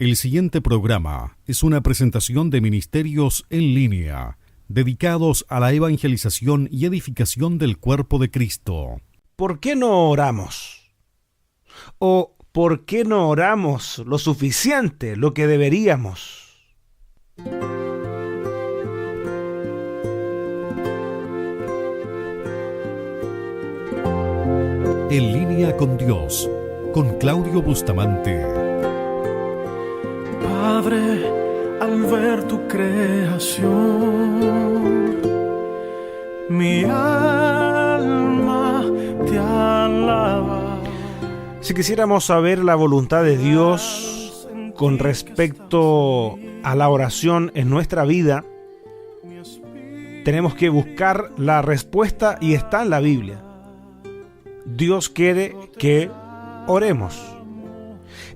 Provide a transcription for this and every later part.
El siguiente programa es una presentación de Ministerios en Línea, dedicados a la evangelización y edificación del cuerpo de Cristo. ¿Por qué no oramos? ¿O por qué no oramos lo suficiente, lo que deberíamos? En Línea con Dios, con Claudio Bustamante. Padre, al ver tu creación, mi alma te alaba. Si quisiéramos saber la voluntad de Dios con respecto a la oración en nuestra vida, tenemos que buscar la respuesta y está en la Biblia. Dios quiere que oremos.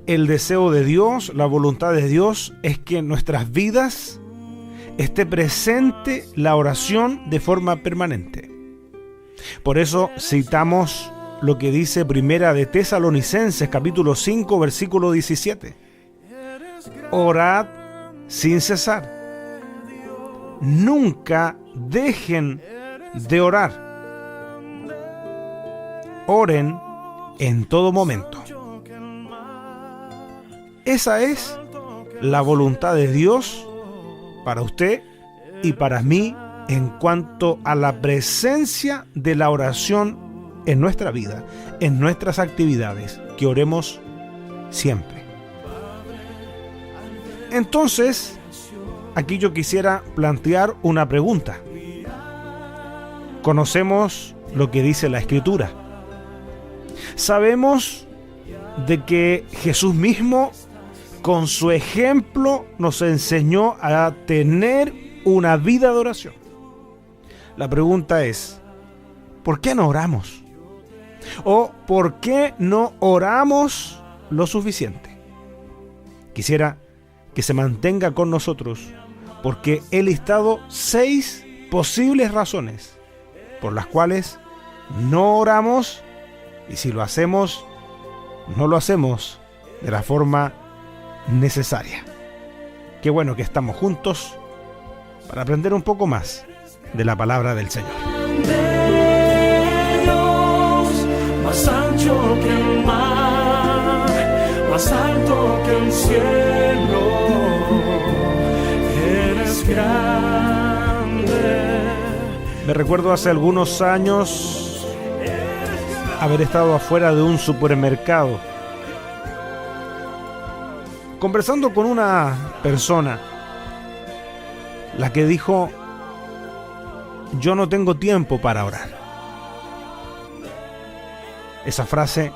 El deseo de Dios, la voluntad de Dios es que en nuestras vidas esté presente la oración de forma permanente. Por eso citamos lo que dice Primera de Tesalonicenses, capítulo 5, versículo 17. Orad sin cesar. Nunca dejen de orar. Oren en todo momento. Esa es la voluntad de Dios para usted y para mí en cuanto a la presencia de la oración en nuestra vida, en nuestras actividades, que oremos siempre. Entonces, aquí yo quisiera plantear una pregunta. Conocemos lo que dice la Escritura. Sabemos de que Jesús mismo, con su ejemplo, nos enseñó a tener una vida de oración. La pregunta es, ¿por qué no oramos? ¿O por qué no oramos lo suficiente? Quisiera que se mantenga con nosotros, porque he listado 6 posibles razones por las cuales no oramos, y si lo hacemos, no lo hacemos de la forma necesaria. Qué bueno que estamos juntos para aprender un poco más de la palabra del Señor. Dios, más ancho que el mar, más alto que el cielo, eres grande. Me recuerdo hace algunos años haber estado afuera de un supermercado conversando con una persona, la que dijo: yo no tengo tiempo para orar. Esa frase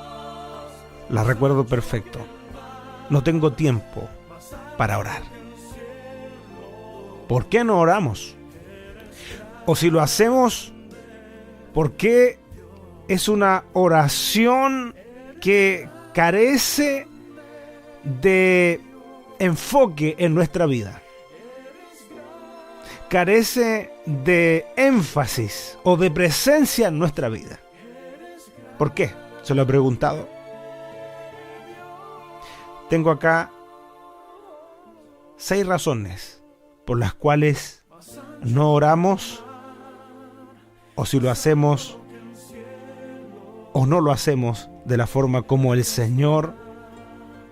la recuerdo perfecto. No tengo tiempo para orar. ¿Por qué no oramos? O si lo hacemos, ¿por qué es una oración que carece de enfoque en nuestra vida? Carece de énfasis o de presencia en nuestra vida. ¿Por qué? Se lo he preguntado. Tengo acá 6 razones por las cuales no oramos, o si lo hacemos o no lo hacemos de la forma como el Señor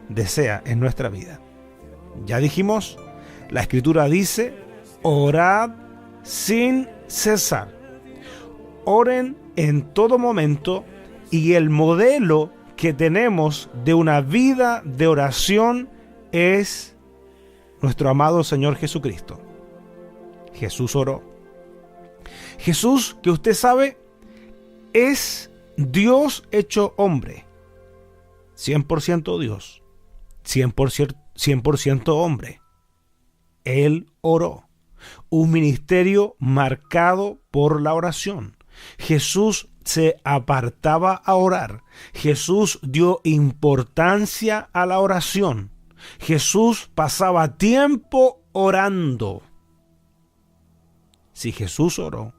desea en nuestra vida. Ya dijimos, la Escritura dice: orad sin cesar. Oren en todo momento, y el modelo que tenemos de una vida de oración es nuestro amado Señor Jesucristo. Jesús oró. Jesús, que usted sabe, es Dios hecho hombre. 100% Dios, 100% hombre. Él oró. Un ministerio marcado por la oración. Jesús se apartaba a orar. Jesús dio importancia a la oración. Jesús pasaba tiempo orando. Si Jesús oró,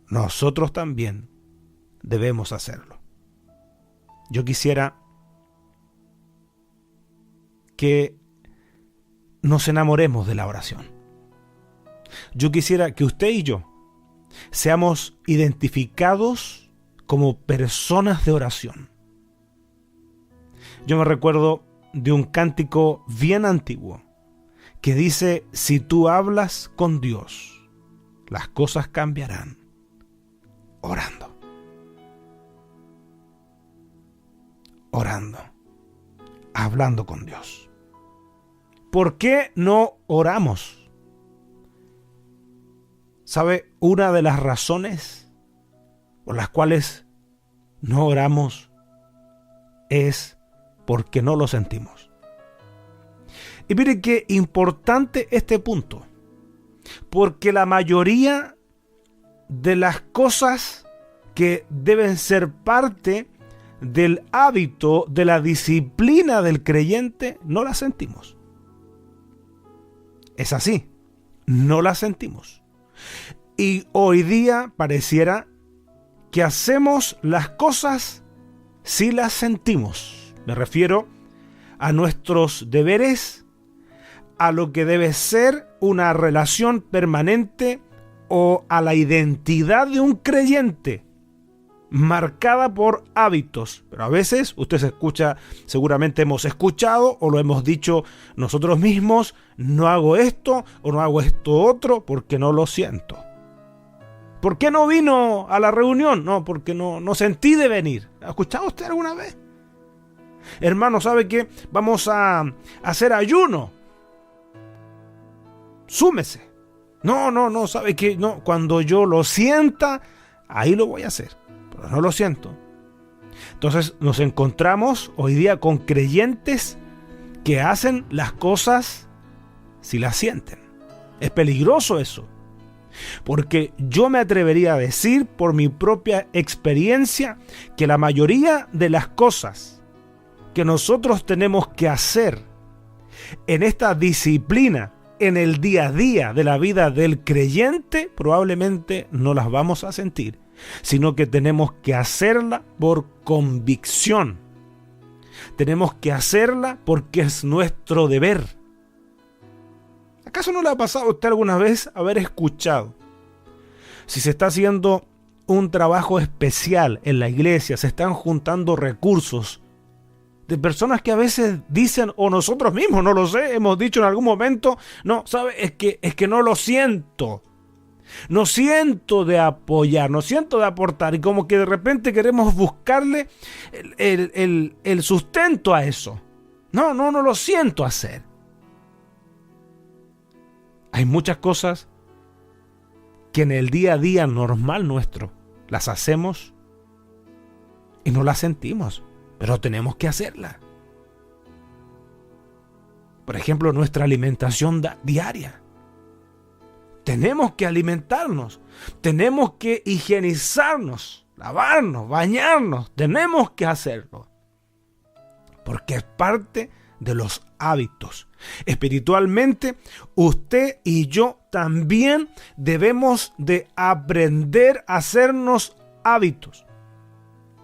nosotros también debemos hacerlo. Yo quisiera que nos enamoremos de la oración. Yo quisiera que usted y yo seamos identificados como personas de oración. Yo me recuerdo de un cántico bien antiguo que dice: si tú hablas con Dios, las cosas cambiarán orando. Orando, hablando con Dios. ¿Por qué no oramos? ¿Sabe? Una de las razones por las cuales no oramos es porque no lo sentimos. Y mire qué importante este punto, porque la mayoría de las cosas que deben ser parte del hábito, de la disciplina del creyente, no las sentimos. Es así, no las sentimos. Y hoy día pareciera que hacemos las cosas si las sentimos. Me refiero a nuestros deberes, a lo que debe ser una relación permanente o a la identidad de un creyente marcada por hábitos. Pero a veces usted se escucha, seguramente hemos escuchado o lo hemos dicho nosotros mismos: no hago esto o no hago esto otro porque no lo siento. ¿Por qué no vino a la reunión? No, porque no sentí de venir. ¿Ha escuchado usted alguna vez? Hermano, ¿sabe qué? Vamos a hacer ayuno. Súmese. No, ¿sabe qué? No, cuando yo lo sienta, ahí lo voy a hacer. Pero no lo siento. Entonces nos encontramos hoy día con creyentes que hacen las cosas si las sienten. Es peligroso eso. Porque yo me atrevería a decir por mi propia experiencia que la mayoría de las cosas que nosotros tenemos que hacer en esta disciplina, en el día a día de la vida del creyente, probablemente no las vamos a sentir, sino que tenemos que hacerla por convicción. Tenemos que hacerla porque es nuestro deber. ¿Acaso no le ha pasado a usted alguna vez haber escuchado? Si se está haciendo un trabajo especial en la iglesia, se están juntando recursos de personas que a veces dicen, o nosotros mismos, no lo sé, hemos dicho en algún momento: no, ¿sabe? Es que no lo siento. No siento de apoyar, no siento de aportar. Y como que de repente queremos buscarle el sustento a eso. No lo siento hacer. Hay muchas cosas que en el día a día normal nuestro las hacemos y no las sentimos, pero tenemos que hacerlas. Por ejemplo, nuestra alimentación diaria. Tenemos que alimentarnos, tenemos que higienizarnos, lavarnos, bañarnos, tenemos que hacerlo. Porque es parte de los hábitos. Espiritualmente, usted y yo también debemos de aprender a hacernos hábitos.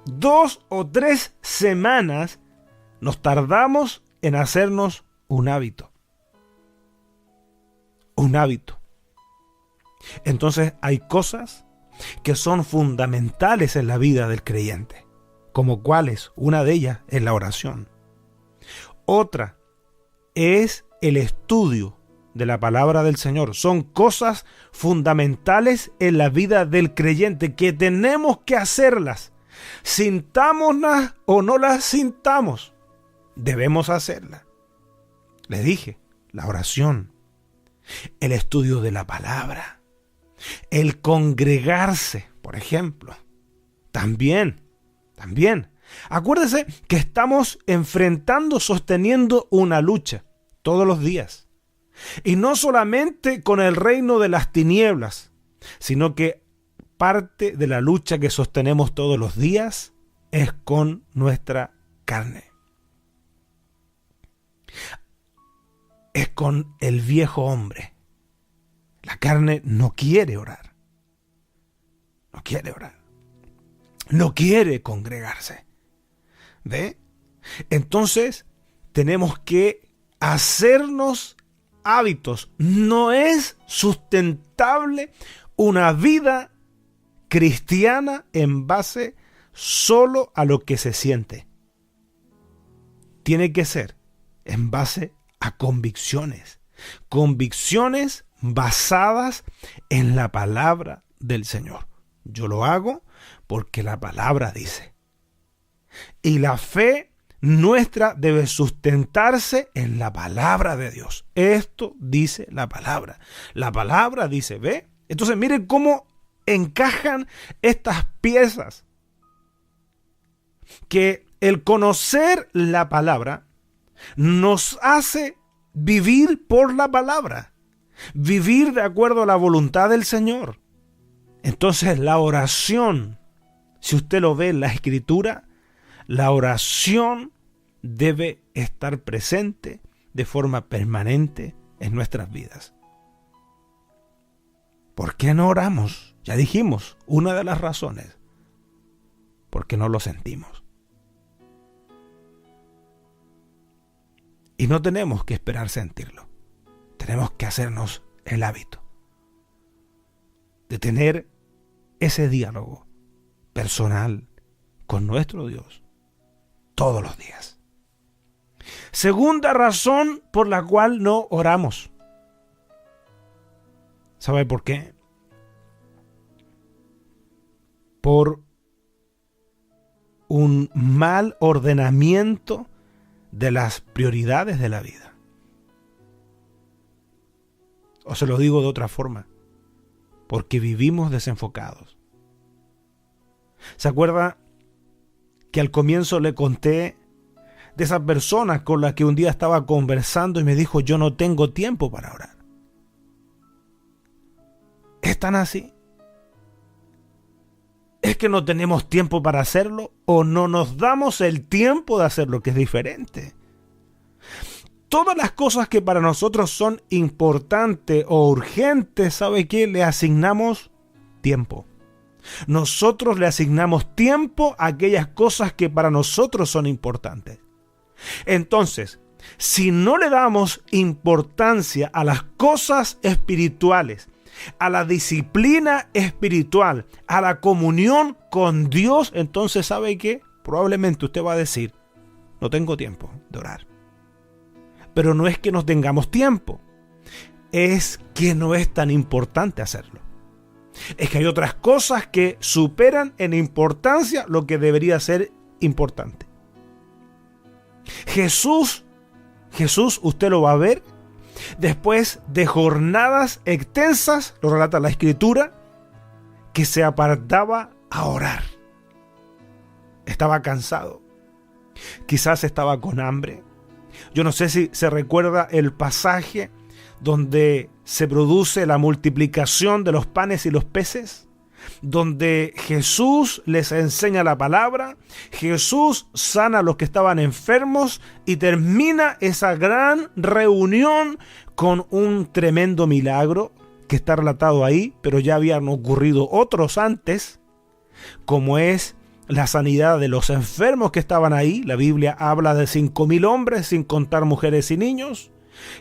2 o 3 semanas nos tardamos en hacernos un hábito. Un hábito. Entonces hay cosas que son fundamentales en la vida del creyente. ¿Como cuáles? Una de ellas es la oración. Otra es el estudio de la palabra del Señor. Son cosas fundamentales en la vida del creyente que tenemos que hacerlas. Sintámoslas o no las sintamos, debemos hacerlas. Les dije, la oración, el estudio de la palabra, el congregarse, por ejemplo. También. Acuérdese que estamos sosteniendo una lucha todos los días. Y no solamente con el reino de las tinieblas, sino que parte de la lucha que sostenemos todos los días es con nuestra carne. Es con el viejo hombre. La carne no quiere orar. No quiere congregarse. ¿Ve? Entonces tenemos que hacernos hábitos. No es sustentable una vida cristiana en base solo a lo que se siente. Tiene que ser en base a convicciones. Convicciones basadas en la palabra del Señor. Yo lo hago porque la palabra dice. Y la fe nuestra debe sustentarse en la palabra de Dios. Esto dice la palabra. La palabra dice, ¿ve? Entonces miren cómo encajan estas piezas. Que el conocer la palabra nos hace vivir por la palabra. Vivir de acuerdo a la voluntad del Señor. Entonces la oración, si usted lo ve en la Escritura, la oración debe estar presente de forma permanente en nuestras vidas. ¿Por qué no oramos? Ya dijimos, una de las razones, porque no lo sentimos. Y no tenemos que esperar sentirlo. Tenemos que hacernos el hábito de tener ese diálogo personal con nuestro Dios todos los días. Segunda razón por la cual no oramos. ¿Sabe por qué? Por un mal ordenamiento de las prioridades de la vida. O se lo digo de otra forma, porque vivimos desenfocados. ¿Se acuerda que al comienzo le conté de esa persona con la que un día estaba conversando y me dijo, yo no tengo tiempo para orar? ¿Es tan así? ¿Es que no tenemos tiempo para hacerlo o no nos damos el tiempo de hacerlo, que es diferente? Todas las cosas que para nosotros son importantes o urgentes, ¿sabe qué? Le asignamos tiempo. Nosotros le asignamos tiempo a aquellas cosas que para nosotros son importantes. Entonces, si no le damos importancia a las cosas espirituales, a la disciplina espiritual, a la comunión con Dios, entonces ¿sabe qué? Probablemente usted va a decir, no tengo tiempo de orar. Pero no es que no tengamos tiempo, es que no es tan importante hacerlo. Es que hay otras cosas que superan en importancia lo que debería ser importante. Jesús, usted lo va a ver, después de jornadas extensas, lo relata la Escritura, que se apartaba a orar. Estaba cansado, quizás estaba con hambre. Yo no sé si se recuerda el pasaje donde se produce la multiplicación de los panes y los peces, donde Jesús les enseña la palabra, Jesús sana a los que estaban enfermos y termina esa gran reunión con un tremendo milagro que está relatado ahí, pero ya habían ocurrido otros antes, como es la sanidad de los enfermos que estaban ahí. La Biblia habla de 5,000 hombres, sin contar mujeres y niños.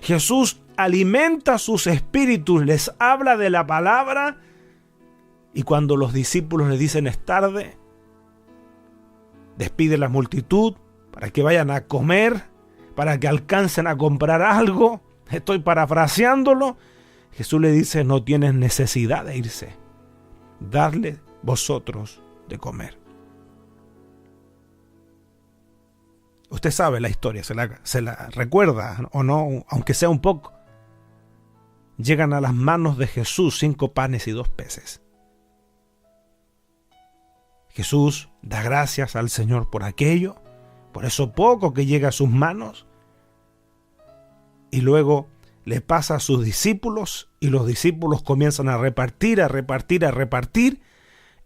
Jesús alimenta sus espíritus, les habla de la palabra, y cuando los discípulos le dicen es tarde, despide la multitud para que vayan a comer, para que alcancen a comprar algo. Estoy parafraseándolo. Jesús le dice, no tienen necesidad de irse, dadle vosotros de comer. Usted sabe la historia, se la recuerda o no, aunque sea un poco. Llegan a las manos de Jesús 5 panes y 2 peces. Jesús da gracias al Señor por aquello, por eso poco que llega a sus manos, y luego le pasa a sus discípulos, y los discípulos comienzan a repartir,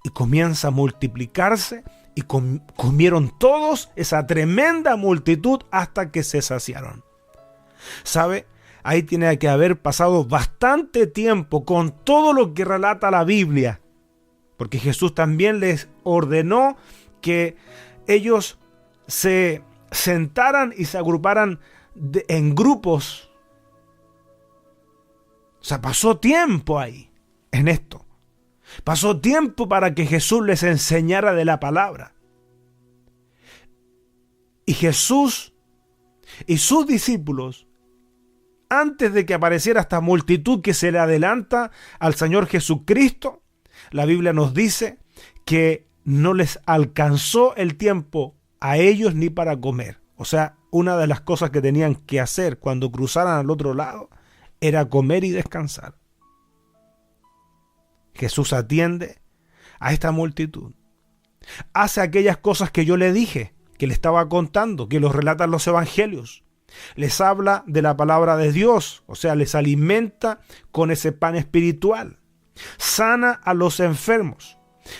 y comienza a multiplicarse, y comieron todos esa tremenda multitud hasta que se saciaron. ¿Sabe? Ahí tiene que haber pasado bastante tiempo con todo lo que relata la Biblia, porque Jesús también les ordenó que ellos se sentaran y se agruparan en grupos O sea, pasó tiempo ahí, en esto. Pasó tiempo para que Jesús les enseñara de la palabra. Y Jesús y sus discípulos, antes de que apareciera esta multitud que se le adelanta al Señor Jesucristo, la Biblia nos dice que no les alcanzó el tiempo a ellos ni para comer. O sea, una de las cosas que tenían que hacer cuando cruzaran al otro lado era comer y descansar. Jesús atiende a esta multitud. Hace aquellas cosas que yo le dije, que le estaba contando, que los relatan los evangelios. Les habla de la palabra de Dios, o sea, les alimenta con ese pan espiritual. Sana a los enfermos.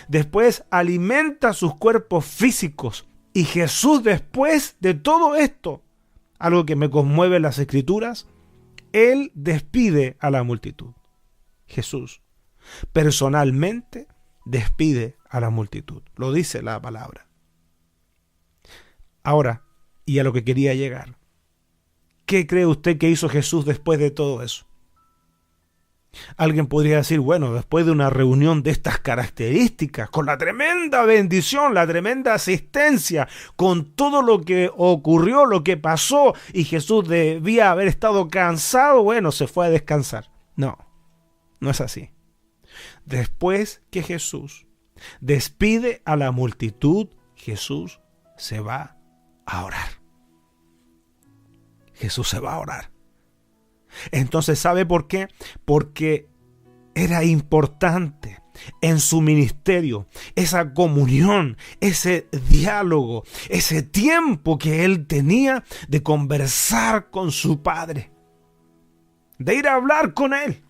Después alimenta sus cuerpos físicos. Y Jesús, después de todo esto, algo que me conmueve en las Escrituras, Él despide a la multitud. Jesús personalmente despide a la multitud. Lo dice la palabra. Ahora, y a lo que quería llegar. ¿Qué cree usted que hizo Jesús después de todo eso? Alguien podría decir, bueno, después de una reunión de estas características, con la tremenda bendición, la tremenda asistencia, con todo lo que ocurrió, lo que pasó, y Jesús debía haber estado cansado, bueno, se fue a descansar. No, no es así. Después que Jesús despide a la multitud, Jesús se va a orar. Jesús se va a orar. Entonces, ¿sabe por qué? Porque era importante en su ministerio esa comunión, ese diálogo, ese tiempo que él tenía de conversar con su Padre, de ir a hablar con él.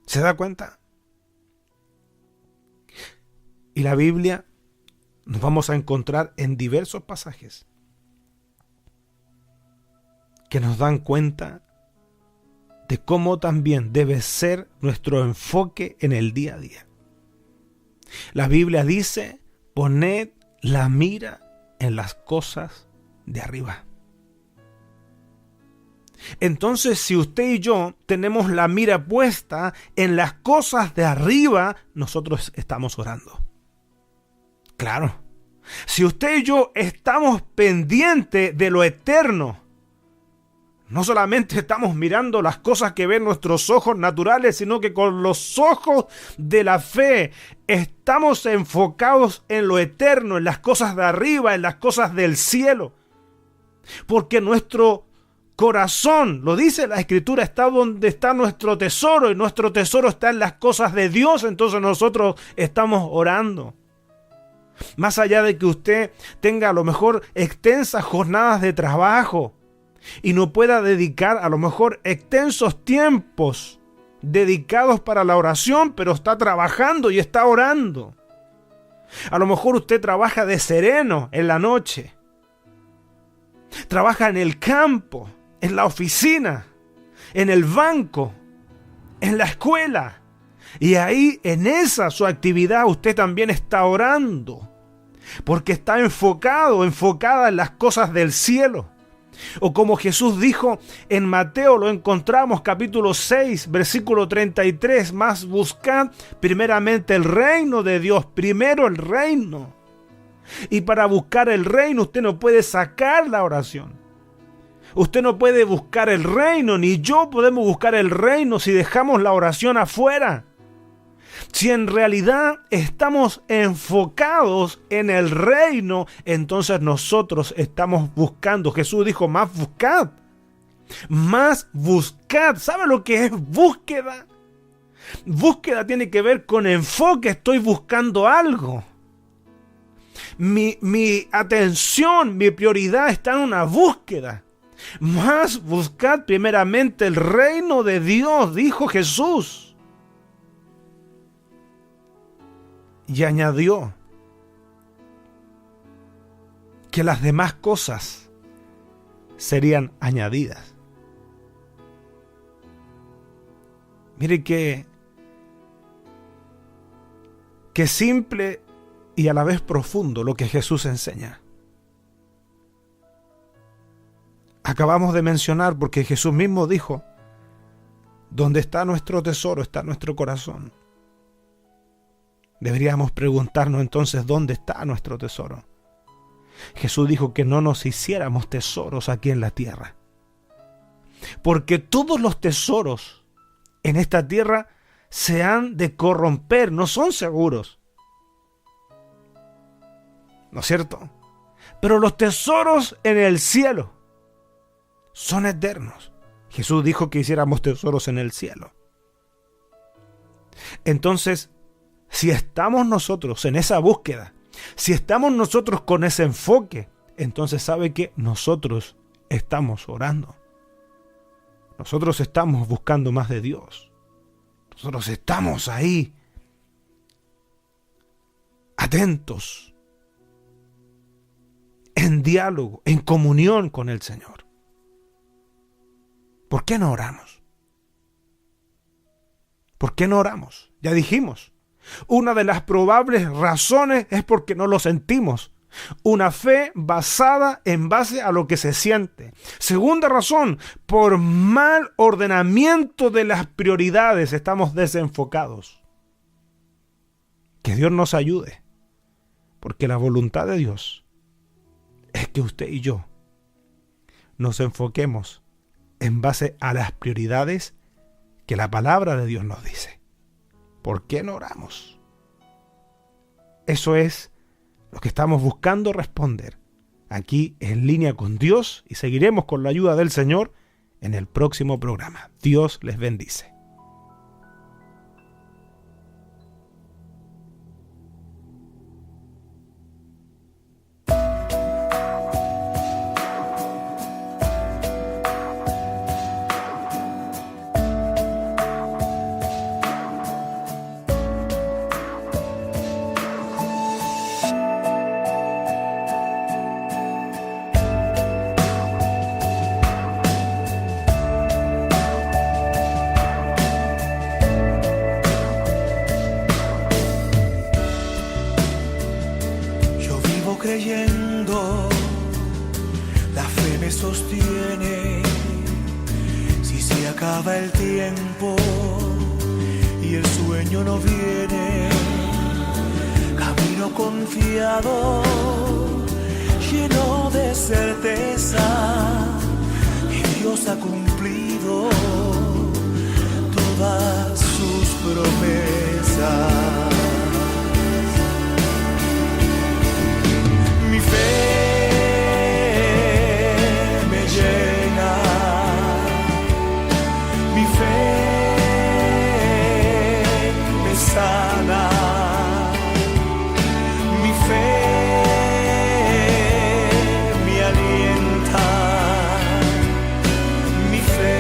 ¿Se da cuenta? Y la Biblia nos vamos a encontrar en diversos pasajes que nos dan cuenta de cómo también debe ser nuestro enfoque en el día a día. La Biblia dice, poned la mira en las cosas de arriba. Entonces, si usted y yo tenemos la mira puesta en las cosas de arriba, nosotros estamos orando. Claro. Si usted y yo estamos pendientes de lo eterno, no solamente estamos mirando las cosas que ven nuestros ojos naturales, sino que con los ojos de la fe estamos enfocados en lo eterno, en las cosas de arriba, en las cosas del cielo. Porque nuestro corazón, lo dice la Escritura, está donde está nuestro tesoro, y nuestro tesoro está en las cosas de Dios. Entonces nosotros estamos orando. Más allá de que usted tenga a lo mejor extensas jornadas de trabajo y no pueda dedicar a lo mejor extensos tiempos dedicados para la oración, pero está trabajando y está orando. A lo mejor usted trabaja de sereno en la noche, trabaja en el campo, en la oficina, en el banco, en la escuela, y ahí en esa su actividad usted también está orando, porque está enfocada en las cosas del cielo. O como Jesús dijo en Mateo, lo encontramos capítulo 6, versículo 33, más buscad primeramente el reino de Dios, primero el reino. Y para buscar el reino usted no puede sacar la oración. Usted no puede buscar el reino, ni yo podemos buscar el reino si dejamos la oración afuera. Si en realidad estamos enfocados en el reino, entonces nosotros estamos buscando. Jesús dijo, más buscad. Más buscad. ¿Sabe lo que es búsqueda? Búsqueda tiene que ver con enfoque. Estoy buscando algo. Mi atención, mi prioridad está en una búsqueda. Más buscad primeramente el reino de Dios, dijo Jesús. Y añadió que las demás cosas serían añadidas. Mire que simple y a la vez profundo lo que Jesús enseña. acabamos de mencionar, porque Jesús mismo dijo, donde está nuestro tesoro, está nuestro corazón. Deberíamos preguntarnos entonces, ¿dónde está nuestro tesoro? Jesús dijo que no nos hiciéramos tesoros aquí en la tierra, porque todos los tesoros en esta tierra se han de corromper, no son seguros. ¿No es cierto? Pero los tesoros en el cielo son eternos. Jesús dijo que hiciéramos tesoros en el cielo. Entonces, si estamos nosotros en esa búsqueda, si estamos nosotros con ese enfoque, entonces sabe que nosotros estamos orando. Nosotros estamos buscando más de Dios. Nosotros estamos ahí, atentos, en diálogo, en comunión con el Señor. ¿Por qué no oramos? ¿Por qué no oramos? Ya dijimos, una de las probables razones es porque no lo sentimos. Una fe basada en base a lo que se siente. Segunda razón, por mal ordenamiento de las prioridades estamos desenfocados. Que Dios nos ayude, porque la voluntad de Dios es que usted y yo nos enfoquemos en base a las prioridades que la palabra de Dios nos dice. ¿Por qué no oramos? Eso es lo que estamos buscando responder aquí en Línea con Dios, y seguiremos con la ayuda del Señor en el próximo programa. Dios les bendice. Creyendo, la fe me sostiene. Si se acaba el tiempo y el sueño no viene, camino confiado, lleno de certeza, que Dios ha cumplido todas sus promesas. Mi fe me llena, mi fe me sana, mi fe me alienta, mi fe,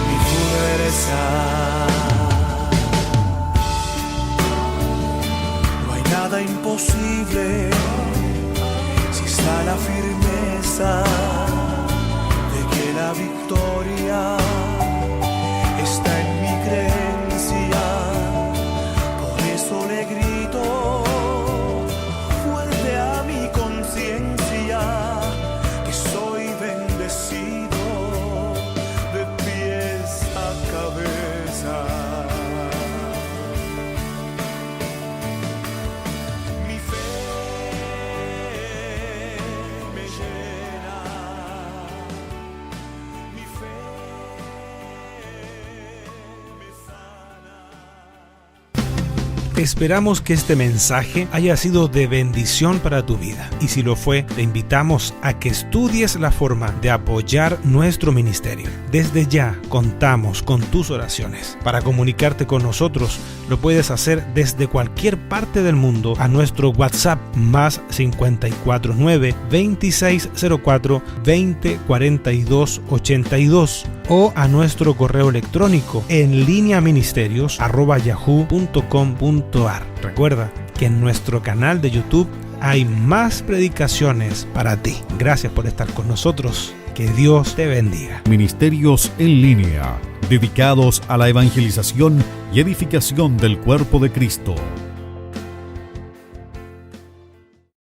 mi fuerza. Imposible si está la firmeza de que la victoria está en mi creencia. Por eso le grito fuerte a mi conciencia que soy bendecido de pies a cabeza. Esperamos que este mensaje haya sido de bendición para tu vida, y si lo fue, te invitamos a que estudies la forma de apoyar nuestro ministerio. Desde ya contamos con tus oraciones. Para comunicarte con nosotros, lo puedes hacer desde cualquier parte del mundo a nuestro WhatsApp más 549 2604 204282 o a nuestro correo electrónico en lineaministerios@yahoo.com.ar. Recuerda que en nuestro canal de YouTube hay más predicaciones para ti. Gracias por estar con nosotros. Que Dios te bendiga. Ministerios en línea, dedicados a la evangelización y edificación del cuerpo de Cristo.